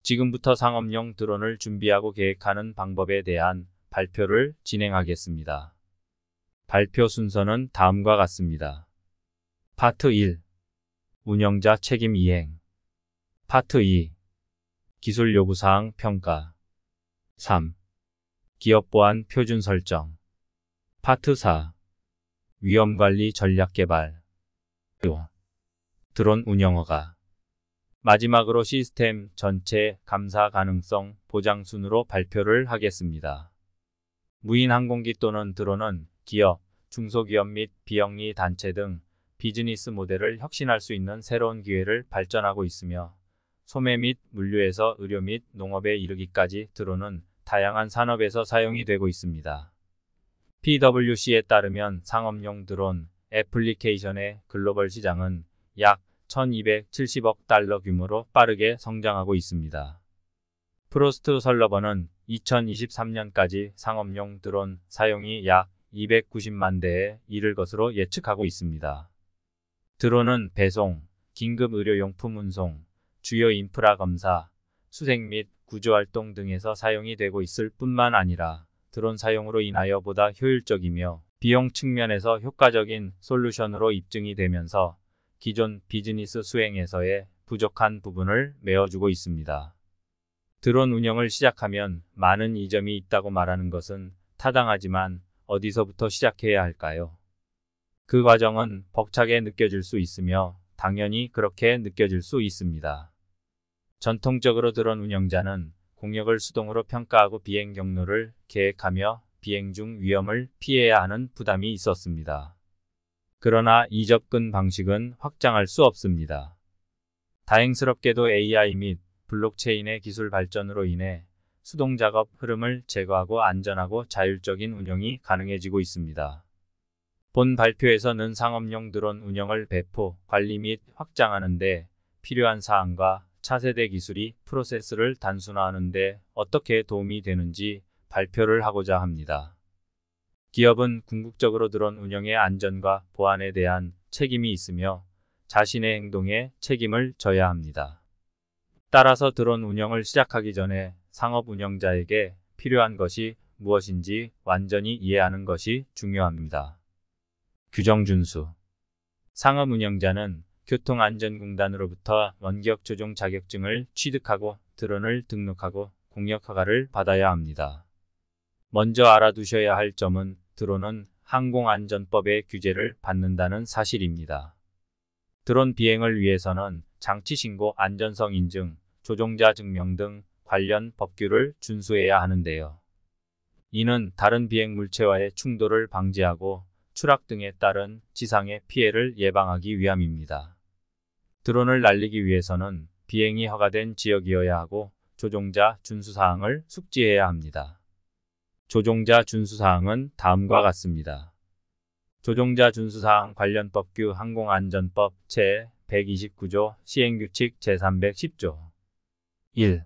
지금부터 상업용 드론을 준비하고 계획하는 방법에 대한 발표를 진행하겠습니다. 발표 순서는 다음과 같습니다. 파트 1. 운영자 책임 이행. 파트 2. 기술 요구사항 평가. 3. 기업 보안 표준 설정. 파트 4. 위험관리 전략 개발. 5. 드론 운영허가. 마지막으로 시스템 전체 감사 가능성 보장 순으로 발표를 하겠습니다. 무인 항공기 또는 드론은 기업, 중소기업 및 비영리 단체 등 비즈니스 모델을 혁신할 수 있는 새로운 기회를 발전하고 있으며 소매 및 물류에서 의료 및 농업에 이르기까지 드론은 다양한 산업에서 사용이 되고 있습니다. PwC에 따르면 상업용 드론 애플리케이션의 글로벌 시장은 약 1270억 달러 규모로 빠르게 성장하고 있습니다. 프로스트 설러번은 2023년까지 상업용 드론 사용이 약 290만 대에 이를 것으로 예측하고 있습니다. 드론은 배송, 긴급 의료용품 운송, 주요 인프라 검사, 수색 및 구조활동 등에서 사용이 되고 있을 뿐만 아니라 드론 사용으로 인하여 보다 효율적이며 비용 측면에서 효과적인 솔루션으로 입증이 되면서 기존 비즈니스 수행에서의 부족한 부분을 메워주고 있습니다. 드론 운영을 시작하면 많은 이점이 있다고 말하는 것은 타당하지만 어디서부터 시작해야 할까요? 그 과정은 벅차게 느껴질 수 있으며 당연히 그렇게 느껴질 수 있습니다. 전통적으로 드론 운영자는 공역을 수동으로 평가하고 비행 경로를 계획하며 비행 중 위험을 피해야 하는 부담이 있었습니다. 그러나 이 접근 방식은 확장할 수 없습니다. 다행스럽게도 AI 및 블록체인의 기술 발전으로 인해 수동 작업 흐름을 제거하고 안전하고 자율적인 운영이 가능해지고 있습니다. 본 발표에서는 상업용 드론 운영을 배포, 관리 및 확장하는 데 필요한 사항과 차세대 기술이 프로세스를 단순화하는 데 어떻게 도움이 되는지 발표를 하고자 합니다. 기업은 궁극적으로 드론 운영의 안전과 보안에 대한 책임이 있으며 자신의 행동에 책임을 져야 합니다. 따라서 드론 운영을 시작하기 전에 상업 운영자에게 필요한 것이 무엇인지 완전히 이해하는 것이 중요합니다. 규정 준수. 상업 운영자는 교통안전공단으로부터 원격 조종 자격증을 취득하고 드론을 등록하고 공역 허가를 받아야 합니다. 먼저 알아두셔야 할 점은 드론은 항공안전법의 규제를 받는다는 사실입니다. 드론 비행을 위해서는 장치 신고, 안전성 인증, 조종자 증명 등 관련 법규를 준수해야 하는데요. 이는 다른 비행 물체와의 충돌을 방지하고 추락 등에 따른 지상의 피해를 예방하기 위함입니다. 드론을 날리기 위해서는 비행이 허가된 지역이어야 하고 조종자 준수사항을 숙지해야 합니다. 조종자 준수사항은 다음과 같습니다. 조종자 준수사항 관련 법규 항공안전법 제129조 시행규칙 제310조 1.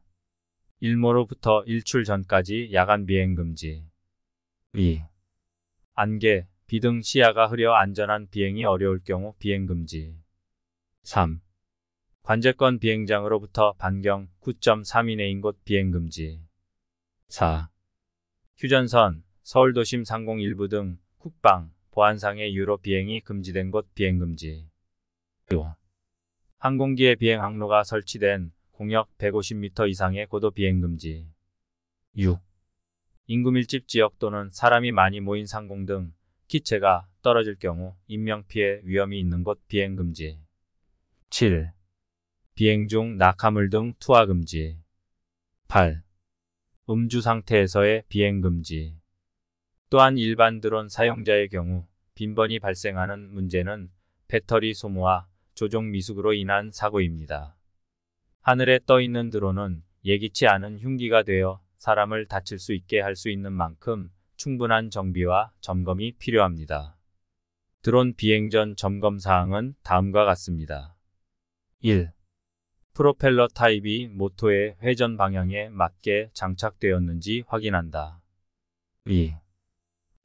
일모로부터 일출 전까지 야간 비행 금지. 2. 안개, 비 등 시야가 흐려 안전한 비행이 어려울 경우 비행 금지. 3. 관제권 비행장으로부터 반경 9.3 이내인 곳 비행 금지. 4. 휴전선, 서울도심 상공 일부 등 국방, 보안상의 이유로 비행이 금지된 곳 비행 금지. 5. 항공기의 비행 항로가 설치된 공역 150m 이상의 고도 비행 금지. 6. 인구 밀집 지역 또는 사람이 많이 모인 상공 등 기체가 떨어질 경우 인명피해 위험이 있는 곳 비행 금지. 7. 비행 중 낙하물 등 투하 금지. 8. 음주 상태에서의 비행 금지. 또한 일반 드론 사용자의 경우 빈번히 발생하는 문제는 배터리 소모와 조종 미숙으로 인한 사고입니다. 하늘에 떠 있는 드론은 예기치 않은 흉기가 되어 사람을 다칠 수 있게 할 수 있는 만큼 충분한 정비와 점검이 필요합니다. 드론 비행 전 점검 사항은 다음과 같습니다. 1. 프로펠러 타입이 모터의 회전 방향에 맞게 장착되었는지 확인한다. 2.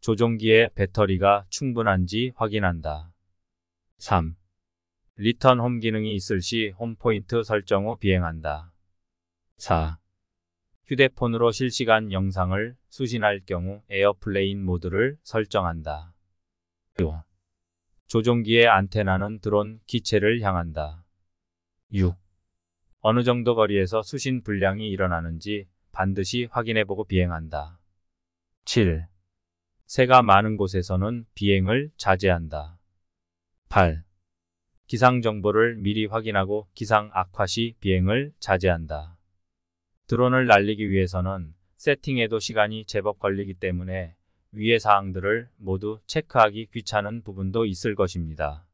조종기의 배터리가 충분한지 확인한다. 3. 리턴 홈 기능이 있을 시 홈 포인트 설정 후 비행한다. 4. 휴대폰으로 실시간 영상을 수신할 경우 에어플레인 모드를 설정한다. 5. 조종기의 안테나는 드론 기체를 향한다. 6. 어느 정도 거리에서 수신 불량이 일어나는지 반드시 확인해보고 비행한다. 7. 새가 많은 곳에서는 비행을 자제한다. 8. 기상 정보를 미리 확인하고 기상 악화 시 비행을 자제한다. 드론을 날리기 위해서는 세팅에도 시간이 제법 걸리기 때문에 위의 사항들을 모두 체크하기 귀찮은 부분도 있을 것입니다.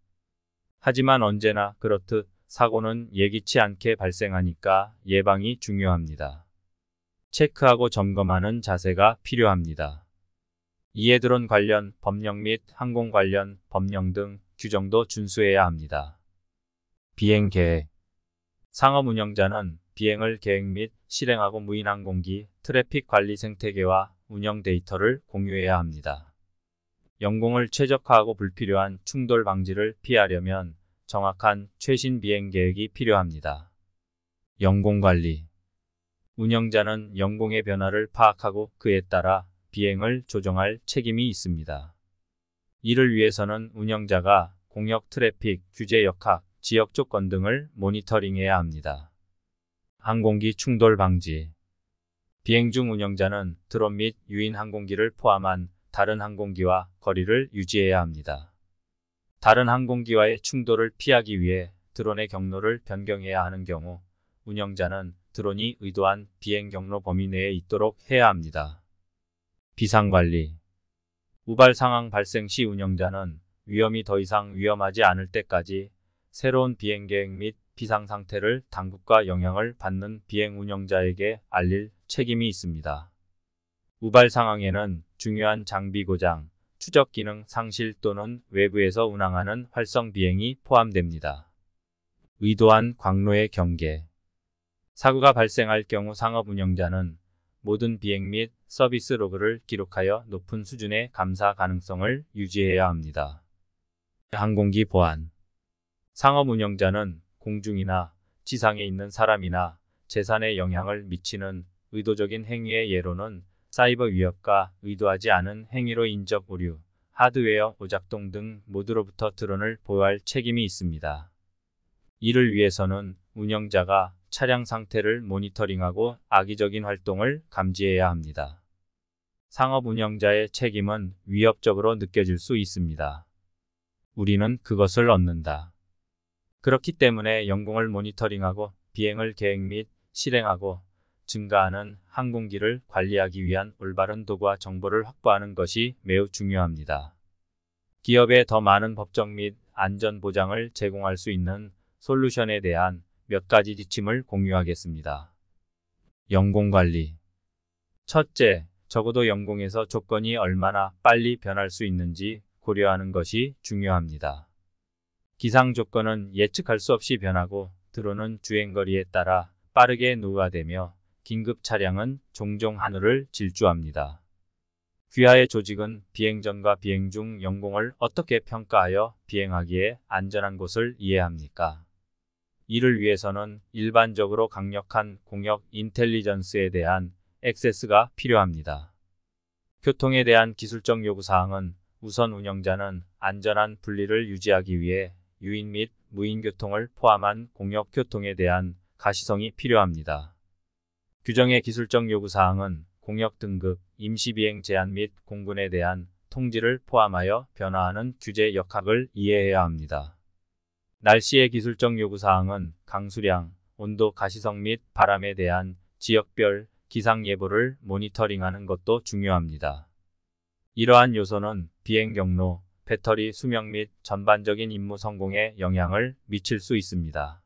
하지만 언제나 그렇듯 사고는 예기치 않게 발생하니까 예방이 중요합니다. 체크하고 점검하는 자세가 필요합니다. 이에 드론 관련 법령 및 항공 관련 법령 등 규정도 준수해야 합니다. 비행 계획. 상업 운영자는 비행을 계획 및 실행하고 무인 항공기 트래픽 관리 생태계와 운영 데이터를 공유해야 합니다. 영공을 최적화하고 불필요한 충돌 방지를 피하려면 정확한 최신 비행 계획이 필요합니다. 영공 관리. 운영자는 영공의 변화를 파악하고 그에 따라 비행을 조정할 책임이 있습니다. 이를 위해서는 운영자가 공역 트래픽, 규제 역학, 지역 조건 등을 모니터링해야 합니다. 항공기 충돌 방지. 비행 중 운영자는 드론 및 유인 항공기를 포함한 다른 항공기와 거리를 유지해야 합니다. 다른 항공기와의 충돌을 피하기 위해 드론의 경로를 변경해야 하는 경우 운영자는 드론이 의도한 비행 경로 범위 내에 있도록 해야 합니다. 비상관리. 우발 상황 발생 시 운영자는 위험이 더 이상 위험하지 않을 때까지 새로운 비행 계획 및 비상 상태를 당국과 영향을 받는 비행 운영자에게 알릴 책임이 있습니다. 우발 상황에는 중요한 장비 고장, 추적 기능 상실 또는 외부에서 운항하는 활성 비행이 포함됩니다. 의도한 광로의 경계. 사고가 발생할 경우 상업 운영자는 모든 비행 및 서비스 로그를 기록하여 높은 수준의 감사 가능성을 유지해야 합니다. 항공기 보안. 상업 운영자는 공중이나 지상에 있는 사람이나 재산에 영향을 미치는 의도적인 행위의 예로는 사이버 위협과 의도하지 않은 행위로 인적 오류, 하드웨어 오작동 등 모두로부터 드론을 보호할 책임이 있습니다. 이를 위해서는 운영자가 차량 상태를 모니터링하고 악의적인 활동을 감지해야 합니다. 상업 운영자의 책임은 위협적으로 느껴질 수 있습니다. 우리는 그것을 얻는다. 그렇기 때문에 영공을 모니터링하고 비행을 계획 및 실행하고 증가하는 항공기를 관리하기 위한 올바른 도구와 정보를 확보하는 것이 매우 중요합니다. 기업에 더 많은 법적 및 안전 보장을 제공할 수 있는 솔루션에 대한 몇 가지 지침을 공유하겠습니다. 영공 관리. 첫째, 적어도 영공에서 조건이 얼마나 빨리 변할 수 있는지 고려하는 것이 중요합니다. 기상 조건은 예측할 수 없이 변하고 드론은 주행거리에 따라 빠르게 노후화되며 긴급 차량은 종종 하늘을 질주합니다. 귀하의 조직은 비행 전과 비행 중 영공을 어떻게 평가하여 비행하기에 안전한 곳을 이해합니까? 이를 위해서는 일반적으로 강력한 공역 인텔리전스에 대한 액세스가 필요합니다. 교통에 대한 기술적 요구사항은 우선 운영자는 안전한 분리를 유지하기 위해 유인 및 무인 교통을 포함한 공역 교통에 대한 가시성이 필요합니다. 규정의 기술적 요구사항은 공역 등급, 임시비행 제한 및 공군에 대한 통지를 포함하여 변화하는 규제 역학을 이해해야 합니다. 날씨의 기술적 요구사항은 강수량, 온도, 가시성 및 바람에 대한 지역별 기상 예보를 모니터링하는 것도 중요합니다. 이러한 요소는 비행 경로, 배터리 수명 및 전반적인 임무 성공에 영향을 미칠 수 있습니다.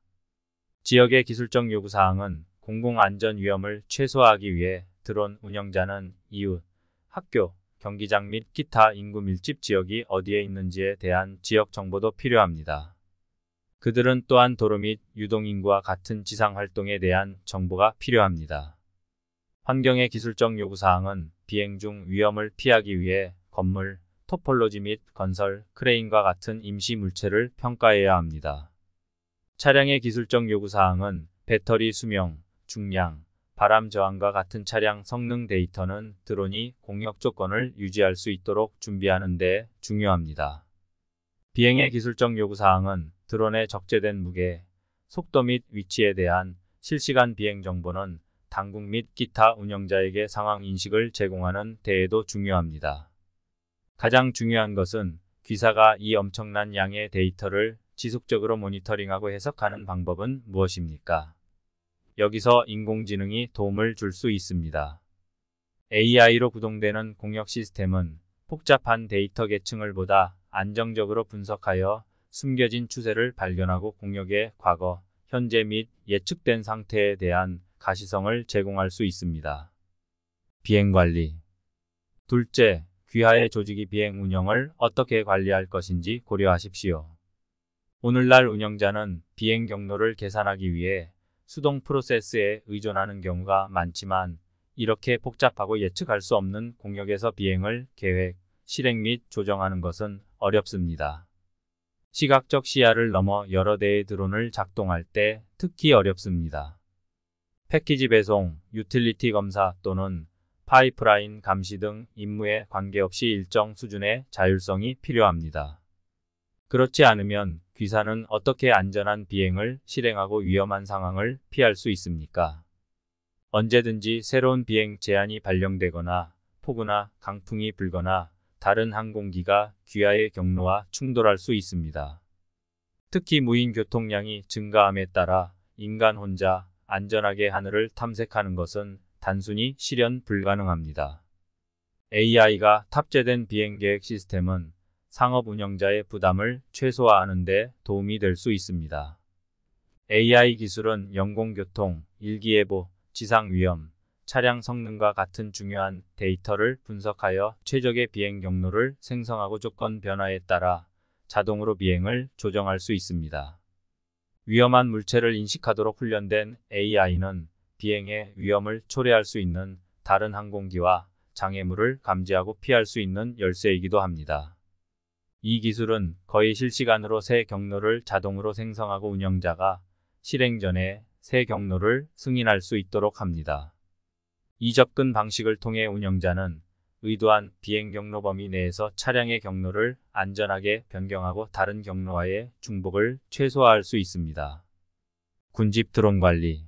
지역의 기술적 요구사항은 공공안전 위험을 최소화하기 위해 드론 운영자는 이웃, 학교, 경기장 및 기타 인구 밀집 지역이 어디에 있는지에 대한 지역 정보도 필요합니다. 그들은 또한 도로 및 유동인구와 같은 지상활동에 대한 정보가 필요합니다. 환경의 기술적 요구사항은 비행 중 위험을 피하기 위해 건물, 토폴로지 및 건설, 크레인과 같은 임시 물체를 평가해야 합니다. 차량의 기술적 요구사항은 배터리 수명, 중량, 바람 저항과 같은 차량 성능 데이터는 드론이 공역 조건을 유지할 수 있도록 준비하는 데 중요합니다. 비행의 기술적 요구사항은 드론의 적재된 무게, 속도 및 위치에 대한 실시간 비행 정보는 당국 및 기타 운영자에게 상황 인식을 제공하는 데에도 중요합니다. 가장 중요한 것은 귀사가 이 엄청난 양의 데이터를 지속적으로 모니터링하고 해석하는 방법은 무엇입니까? 여기서 인공지능이 도움을 줄 수 있습니다. AI로 구동되는 공역 시스템은 복잡한 데이터 계층을 보다 안정적으로 분석하여 숨겨진 추세를 발견하고 공역의 과거, 현재 및 예측된 상태에 대한 가시성을 제공할 수 있습니다. 비행관리. 둘째, 귀하의 조직이 비행 운영을 어떻게 관리할 것인지 고려하십시오. 오늘날 운영자는 비행 경로를 계산하기 위해 수동 프로세스에 의존하는 경우가 많지만 이렇게 복잡하고 예측할 수 없는 공역에서 비행을 계획, 실행 및 조정하는 것은 어렵습니다. 시각적 시야를 넘어 여러 대의 드론을 작동할 때 특히 어렵습니다. 패키지 배송, 유틸리티 검사 또는 파이프라인 감시 등 임무에 관계없이 일정 수준의 자율성이 필요합니다. 그렇지 않으면 귀사는 어떻게 안전한 비행을 실행하고 위험한 상황을 피할 수 있습니까? 언제든지 새로운 비행 제한이 발령되거나 폭우나 강풍이 불거나 다른 항공기가 귀하의 경로와 충돌할 수 있습니다. 특히 무인 교통량이 증가함에 따라 인간 혼자 안전하게 하늘을 탐색하는 것은 단순히 실현 불가능합니다. AI가 탑재된 비행계획 시스템은 상업 운영자의 부담을 최소화하는 데 도움이 될 수 있습니다. AI 기술은 영공교통, 일기예보, 지상위험, 차량 성능과 같은 중요한 데이터를 분석하여 최적의 비행 경로를 생성하고 조건 변화에 따라 자동으로 비행을 조정할 수 있습니다. 위험한 물체를 인식하도록 훈련된 AI는 비행의 위험을 초래할 수 있는 다른 항공기와 장애물을 감지하고 피할 수 있는 열쇠이기도 합니다. 이 기술은 거의 실시간으로 새 경로를 자동으로 생성하고 운영자가 실행 전에 새 경로를 승인할 수 있도록 합니다. 이 접근 방식을 통해 운영자는 의도한 비행 경로 범위 내에서 차량의 경로를 안전하게 변경하고 다른 경로와의 중복을 최소화할 수 있습니다. 군집 드론 관리.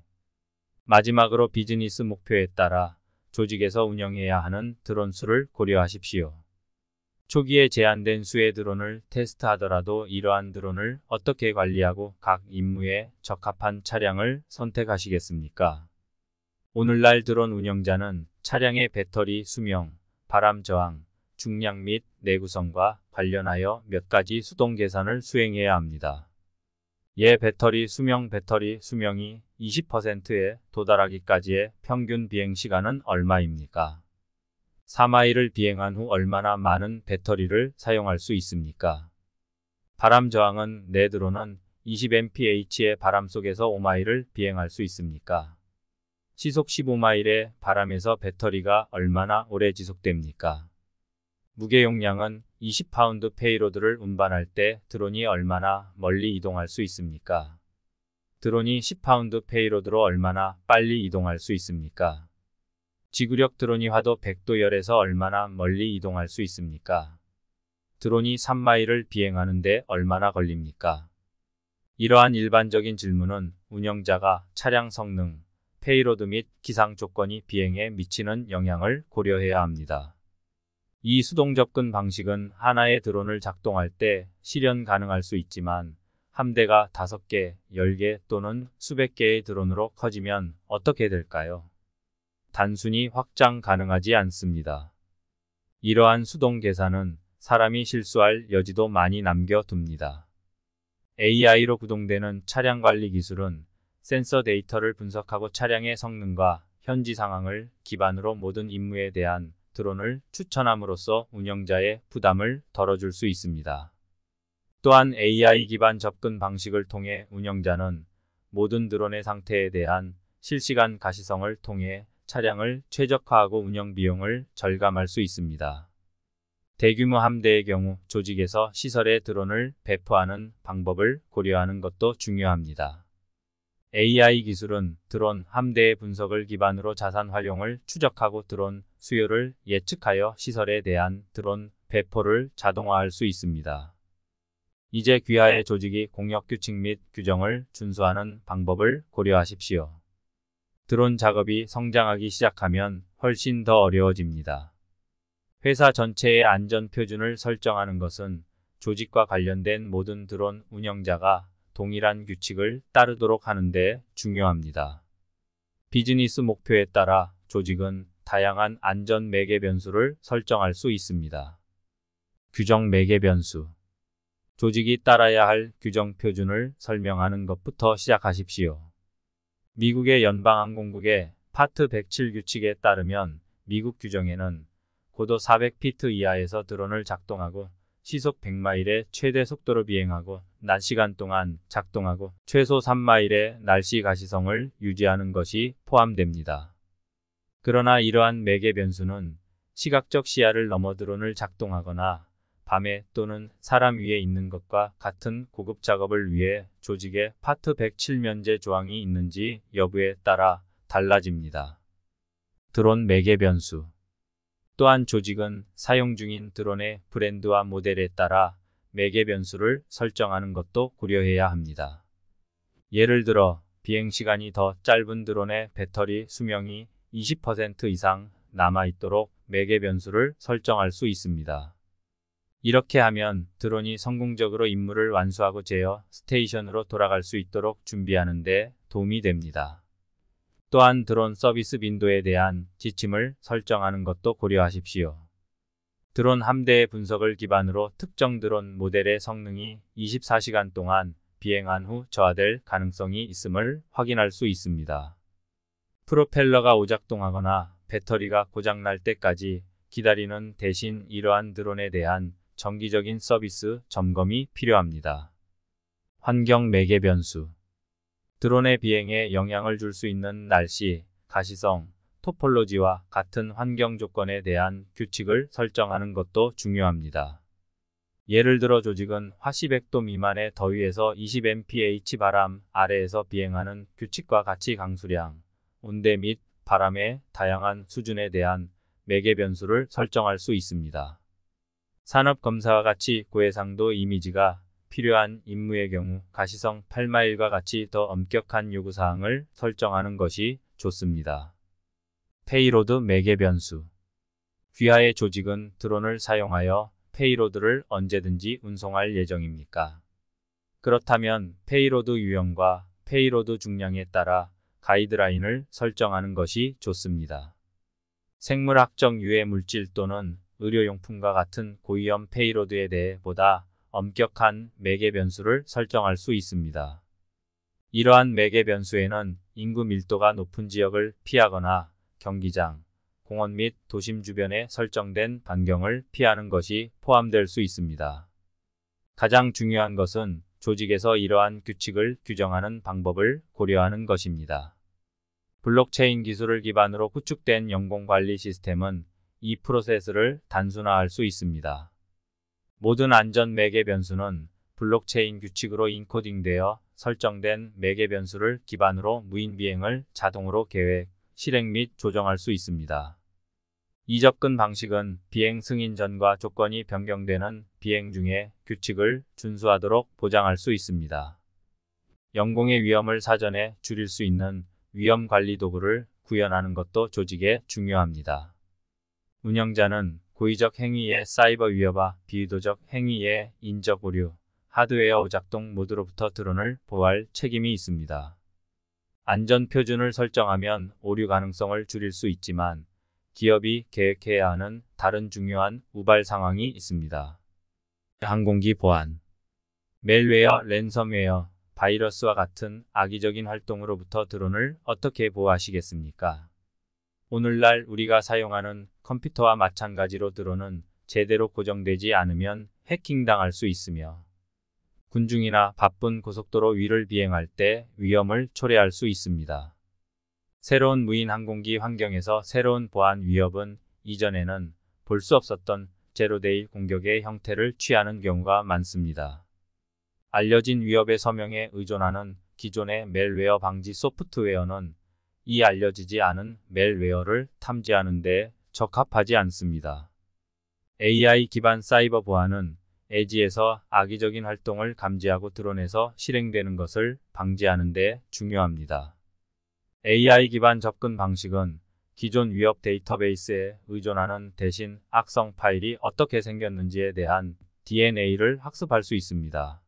마지막으로 비즈니스 목표에 따라 조직에서 운영해야 하는 드론 수를 고려하십시오. 초기에 제한된 수의 드론을 테스트하더라도 이러한 드론을 어떻게 관리하고 각 임무에 적합한 차량을 선택하시겠습니까? 오늘날 드론 운영자는 차량의 배터리 수명, 바람 저항, 중량 및 내구성과 관련하여 몇 가지 수동 계산을 수행해야 합니다. 배터리 수명이 20%에 도달하기까지의 평균 비행 시간은 얼마입니까? 4마일을 비행한 후 얼마나 많은 배터리를 사용할 수 있습니까? 바람 저항은 내 드론은 20mph의 바람 속에서 5마일을 비행할 수 있습니까? 시속 15마일의 바람에서 배터리가 얼마나 오래 지속됩니까? 무게 용량은 20파운드 페이로드를 운반할 때 드론이 얼마나 멀리 이동할 수 있습니까? 드론이 10파운드 페이로드로 얼마나 빨리 이동할 수 있습니까? 지구력 드론이 화도 100도열에서 얼마나 멀리 이동할 수 있습니까? 드론이 3마일을 비행하는데 얼마나 걸립니까? 이러한 일반적인 질문은 운영자가 차량 성능, 페이로드 및 기상 조건이 비행에 미치는 영향을 고려해야 합니다. 이 수동 접근 방식은 하나의 드론을 작동할 때 실현 가능할 수 있지만 함대가 5개, 10개 또는 수백 개의 드론으로 커지면 어떻게 될까요? 단순히 확장 가능하지 않습니다. 이러한 수동 계산은 사람이 실수할 여지도 많이 남겨둡니다. AI로 구동되는 차량 관리 기술은 센서 데이터를 분석하고 차량의 성능과 현지 상황을 기반으로 모든 임무에 대한 드론을 추천함으로써 운영자의 부담을 덜어줄 수 있습니다. 또한 AI 기반 접근 방식을 통해 운영자는 모든 드론의 상태에 대한 실시간 가시성을 통해 차량을 최적화하고 운영 비용을 절감할 수 있습니다. 대규모 함대의 경우 조직에서 시설에 드론을 배포하는 방법을 고려하는 것도 중요합니다. AI 기술은 드론 함대의 분석을 기반으로 자산 활용을 추적하고 드론 수요를 예측하여 시설에 대한 드론 배포를 자동화할 수 있습니다. 이제 귀하의 조직이 공역 규칙 및 규정을 준수하는 방법을 고려하십시오. 드론 작업이 성장하기 시작하면 훨씬 더 어려워집니다. 회사 전체의 안전 표준을 설정하는 것은 조직과 관련된 모든 드론 운영자가 동일한 규칙을 따르도록 하는 데 중요합니다. 비즈니스 목표에 따라 조직은 다양한 안전 매개 변수를 설정할 수 있습니다. 규정 매개 변수. 조직이 따라야 할 규정 표준을 설명하는 것부터 시작하십시오. 미국의 연방항공국의 파트 107 규칙에 따르면 미국 규정에는 고도 400피트 이하에서 드론을 작동하고 시속 100마일의 최대 속도로 비행하고 낮 시간 동안 작동하고 최소 3마일의 날씨 가시성을 유지하는 것이 포함됩니다. 그러나 이러한 매개 변수는 시각적 시야를 넘어 드론을 작동하거나 밤에 또는 사람 위에 있는 것과 같은 고급 작업을 위해 조직에 파트 107 면제 조항이 있는지 여부에 따라 달라집니다. 드론 매개 변수. 또한 조직은 사용 중인 드론의 브랜드와 모델에 따라 매개 변수를 설정하는 것도 고려해야 합니다. 예를 들어 비행시간이 더 짧은 드론의 배터리 수명이 20% 이상 남아있도록 매개 변수를 설정할 수 있습니다. 이렇게 하면 드론이 성공적으로 임무를 완수하고 제어 스테이션으로 돌아갈 수 있도록 준비하는 데 도움이 됩니다. 또한 드론 서비스 빈도에 대한 지침을 설정하는 것도 고려하십시오. 드론 함대의 분석을 기반으로 특정 드론 모델의 성능이 24시간 동안 비행한 후 저하될 가능성이 있음을 확인할 수 있습니다. 프로펠러가 오작동하거나 배터리가 고장날 때까지 기다리는 대신 이러한 드론에 대한 정기적인 서비스 점검이 필요합니다. 환경 매개 변수. 드론의 비행에 영향을 줄 수 있는 날씨, 가시성, 토폴로지와 같은 환경 조건에 대한 규칙을 설정하는 것도 중요합니다. 예를 들어 조직은 화씨 100도 미만의 더위에서 20mph 바람 아래에서 비행하는 규칙과 같이 강수량, 온대 및 바람의 다양한 수준에 대한 매개 변수를 설정할 수 있습니다. 산업검사와 같이 고해상도 이미지가 필요한 임무의 경우 가시성 8마일과 같이 더 엄격한 요구사항을 설정하는 것이 좋습니다. 페이로드 매개 변수. 귀하의 조직은 드론을 사용하여 페이로드를 언제든지 운송할 예정입니까? 그렇다면 페이로드 유형과 페이로드 중량에 따라 가이드라인을 설정하는 것이 좋습니다. 생물학적 유해 물질 또는 의료용품과 같은 고위험 페이로드에 대해 보다 엄격한 매개 변수를 설정할 수 있습니다. 이러한 매개 변수에는 인구 밀도가 높은 지역을 피하거나 경기장, 공원 및 도심 주변에 설정된 반경을 피하는 것이 포함될 수 있습니다. 가장 중요한 것은 조직에서 이러한 규칙을 규정하는 방법을 고려하는 것입니다. 블록체인 기술을 기반으로 구축된 연공관리 시스템은 이 프로세스를 단순화할 수 있습니다. 모든 안전 매개 변수는 블록체인 규칙으로 인코딩되어 설정된 매개 변수를 기반으로 무인 비행을 자동으로 계획, 실행 및 조정할 수 있습니다. 이 접근 방식은 비행 승인 전과 조건이 변경되는 비행 중에 규칙을 준수하도록 보장할 수 있습니다. 영공의 위험을 사전에 줄일 수 있는 위험 관리 도구를 구현하는 것도 조직에 중요합니다. 운영자는 고의적 행위의 사이버 위협과 비의도적 행위의 인적 오류, 하드웨어 오작동 모두로부터 드론을 보호할 책임이 있습니다. 안전 표준을 설정하면 오류 가능성을 줄일 수 있지만 기업이 계획해야 하는 다른 중요한 우발 상황이 있습니다. 항공기 보안. 멜웨어, 랜섬웨어, 바이러스와 같은 악의적인 활동으로부터 드론을 어떻게 보호하시겠습니까? 오늘날 우리가 사용하는 컴퓨터와 마찬가지로 드론은 제대로 고정되지 않으면 해킹당할 수 있으며 군중이나 바쁜 고속도로 위를 비행할 때 위험을 초래할 수 있습니다. 새로운 무인 항공기 환경에서 새로운 보안 위협은 이전에는 볼 수 없었던 제로데이 공격의 형태를 취하는 경우가 많습니다. 알려진 위협의 서명에 의존하는 기존의 멜웨어 방지 소프트웨어는 이 알려지지 않은 멜웨어를 탐지하는 데 적합하지 않습니다. AI 기반 사이버 보안은 에지에서 악의적인 활동을 감지하고 드론에서 실행되는 것을 방지하는 데 중요합니다. AI 기반 접근 방식은 기존 위협 데이터베이스에 의존하는 대신 악성 파일이 어떻게 생겼는지에 대한 DNA를 학습할 수 있습니다.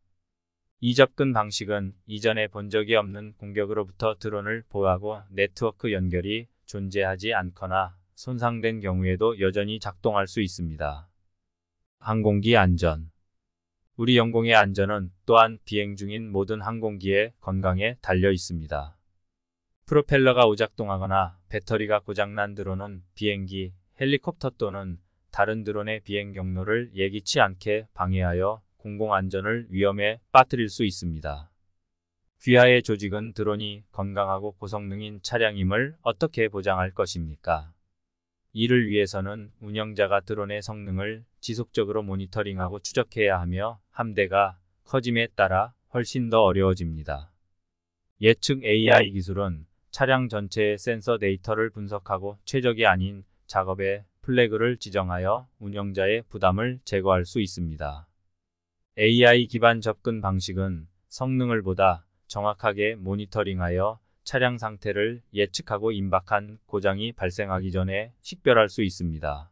이 접근 방식은 이전에 본 적이 없는 공격으로부터 드론을 보호하고 네트워크 연결이 존재하지 않거나 손상된 경우에도 여전히 작동할 수 있습니다. 항공기 안전. 우리 영공의 안전은 또한 비행 중인 모든 항공기의 건강에 달려 있습니다. 프로펠러가 오작동하거나 배터리가 고장난 드론은 비행기, 헬리콥터 또는 다른 드론의 비행 경로를 예기치 않게 방해하여 공공안전을 위험에 빠뜨릴 수 있습니다. 귀하의 조직은 드론이 건강하고 고성능인 차량임을 어떻게 보장할 것입니까? 이를 위해서는 운영자가 드론의 성능을 지속적으로 모니터링하고 추적해야 하며 함대가 커짐에 따라 훨씬 더 어려워집니다. 예측 AI 기술은 차량 전체의 센서 데이터를 분석하고 최적이 아닌 작업에 플래그를 지정하여 운영자의 부담을 제거할 수 있습니다. AI 기반 접근 방식은 성능을 보다 정확하게 모니터링하여 차량 상태를 예측하고 임박한 고장이 발생하기 전에 식별할 수 있습니다.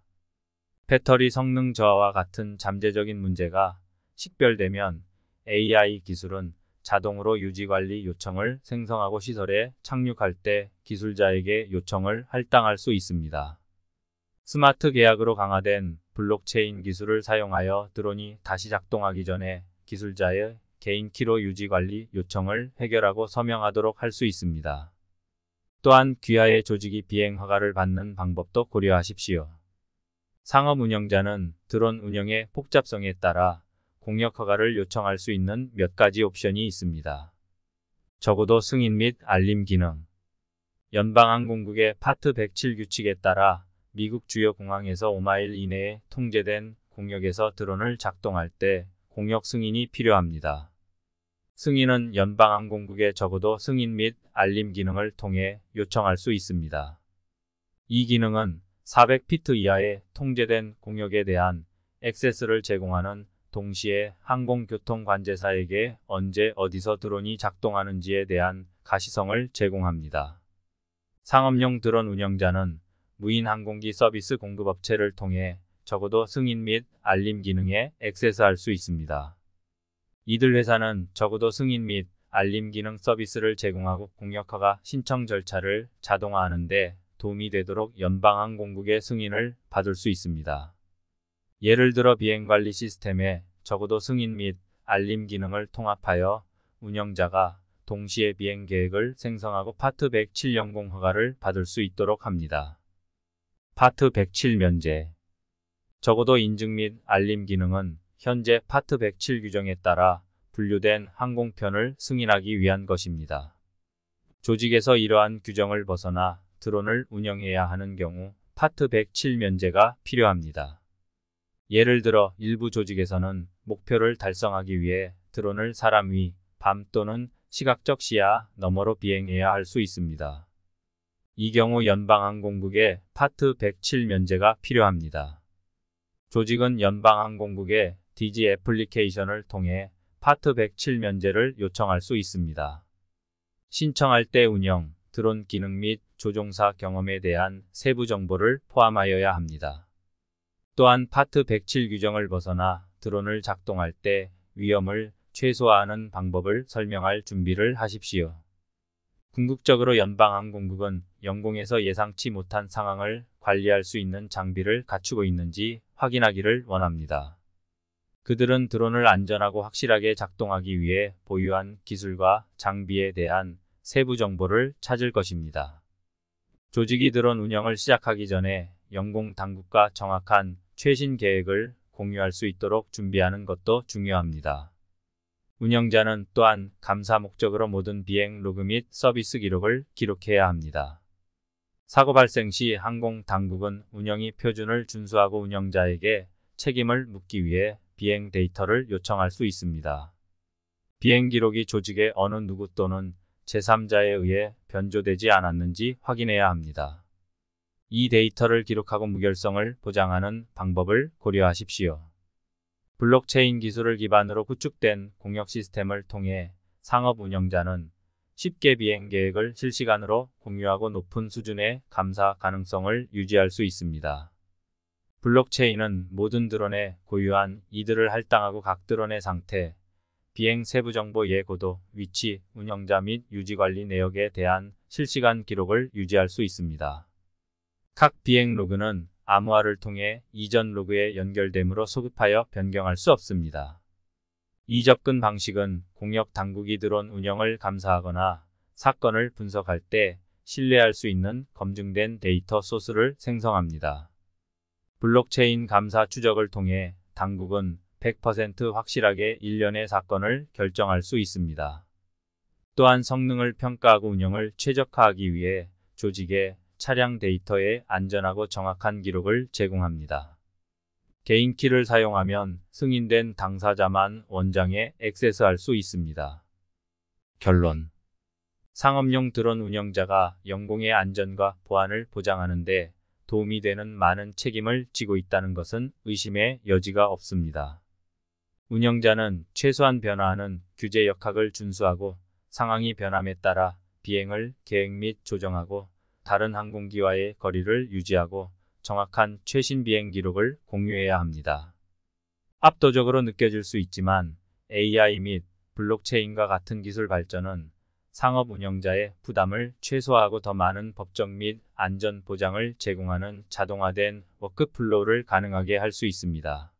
배터리 성능 저하와 같은 잠재적인 문제가 식별되면 AI 기술은 자동으로 유지관리 요청을 생성하고 시설에 착륙할 때 기술자에게 요청을 할당할 수 있습니다. 스마트 계약으로 강화된 블록체인 기술을 사용하여 드론이 다시 작동하기 전에 기술자의 개인 키로 유지관리 요청을 해결하고 서명하도록 할 수 있습니다. 또한 귀하의 조직이 비행 허가를 받는 방법도 고려하십시오. 상업 운영자는 드론 운영의 복잡성에 따라 공역 허가를 요청할 수 있는 몇 가지 옵션이 있습니다. 적어도 승인 및 알림 기능. 연방항공국의 파트 107 규칙에 따라 미국 주요 공항에서 5마일 이내에 통제된 공역에서 드론을 작동할 때 공역 승인이 필요합니다. 승인은 연방항공국의 적어도 승인 및 알림 기능을 통해 요청할 수 있습니다. 이 기능은 400피트 이하의 통제된 공역에 대한 액세스를 제공하는 동시에 항공교통관제사에게 언제 어디서 드론이 작동하는지에 대한 가시성을 제공합니다. 상업용 드론 운영자는 무인 항공기 서비스 공급업체를 통해 적어도 승인 및 알림 기능에 액세스할 수 있습니다. 이들 회사는 적어도 승인 및 알림 기능 서비스를 제공하고 공역허가 신청 절차를 자동화하는 데 도움이 되도록 연방항공국의 승인을 받을 수 있습니다. 예를 들어 비행관리 시스템에 적어도 승인 및 알림 기능을 통합하여 운영자가 동시에 비행 계획을 생성하고 파트 107 연공 허가를 받을 수 있도록 합니다. 파트 107 면제. 적어도 인증 및 알림 기능은 현재 파트 107 규정에 따라 분류된 항공편을 승인하기 위한 것입니다. 조직에서 이러한 규정을 벗어나 드론을 운영해야 하는 경우 파트 107 면제가 필요합니다. 예를 들어 일부 조직에서는 목표를 달성하기 위해 드론을 사람 위, 밤 또는 시각적 시야 너머로 비행해야 할 수 있습니다. 이 경우 연방항공국의 파트 107 면제가 필요합니다. 조직은 연방항공국의 DG 애플리케이션을 통해 파트 107 면제를 요청할 수 있습니다. 신청할 때 운영, 드론 기능 및 조종사 경험에 대한 세부 정보를 포함하여야 합니다. 또한 파트 107 규정을 벗어나 드론을 작동할 때 위험을 최소화하는 방법을 설명할 준비를 하십시오. 궁극적으로 연방항공국은 영공에서 예상치 못한 상황을 관리할 수 있는 장비를 갖추고 있는지 확인하기를 원합니다. 그들은 드론을 안전하고 확실하게 작동하기 위해 보유한 기술과 장비에 대한 세부 정보를 찾을 것입니다. 조직이 드론 운영을 시작하기 전에 영공 당국과 정확한 최신 계획을 공유할 수 있도록 준비하는 것도 중요합니다. 운영자는 또한 감사 목적으로 모든 비행 로그 및 서비스 기록을 기록해야 합니다. 사고 발생 시 항공 당국은 운영이 표준을 준수하고 운영자에게 책임을 묻기 위해 비행 데이터를 요청할 수 있습니다. 비행 기록이 조직의 어느 누구 또는 제3자에 의해 변조되지 않았는지 확인해야 합니다. 이 데이터를 기록하고 무결성을 보장하는 방법을 고려하십시오. 블록체인 기술을 기반으로 구축된 공역 시스템을 통해 상업 운영자는 쉽게 비행 계획을 실시간으로 공유하고 높은 수준의 감사 가능성을 유지할 수 있습니다. 블록체인은 모든 드론의 고유한 이들을 할당하고 각 드론의 상태, 비행 세부 정보 예고도, 위치, 운영자 및 유지관리 내역에 대한 실시간 기록을 유지할 수 있습니다. 각 비행 로그는 암호화를 통해 이전 로그에 연결되므로 소급하여 변경할 수 없습니다. 이 접근 방식은 공역 당국이 드론 운영을 감사하거나 사건을 분석할 때 신뢰할 수 있는 검증된 데이터 소스를 생성합니다. 블록체인 감사 추적을 통해 당국은 100% 확실하게 일련의 사건을 결정할 수 있습니다. 또한 성능을 평가하고 운영을 최적화하기 위해 조직의 차량 데이터의 안전하고 정확한 기록을 제공합니다. 개인키를 사용하면 승인된 당사자만 원장에 액세스할 수 있습니다. 결론. 상업용 드론 운영자가 영공의 안전과 보안을 보장하는 데 도움이 되는 많은 책임을 지고 있다는 것은 의심의 여지가 없습니다. 운영자는 최소한 변화하는 규제 역학을 준수하고 상황이 변함에 따라 비행을 계획 및 조정하고 다른 항공기와의 거리를 유지하고 정확한 최신 비행 기록을 공유해야 합니다. 압도적으로 느껴질 수 있지만 AI 및 블록체인과 같은 기술 발전은 상업 운영자의 부담을 최소화하고 더 많은 법적 및 안전 보장을 제공하는 자동화된 워크플로우를 가능하게 할 수 있습니다.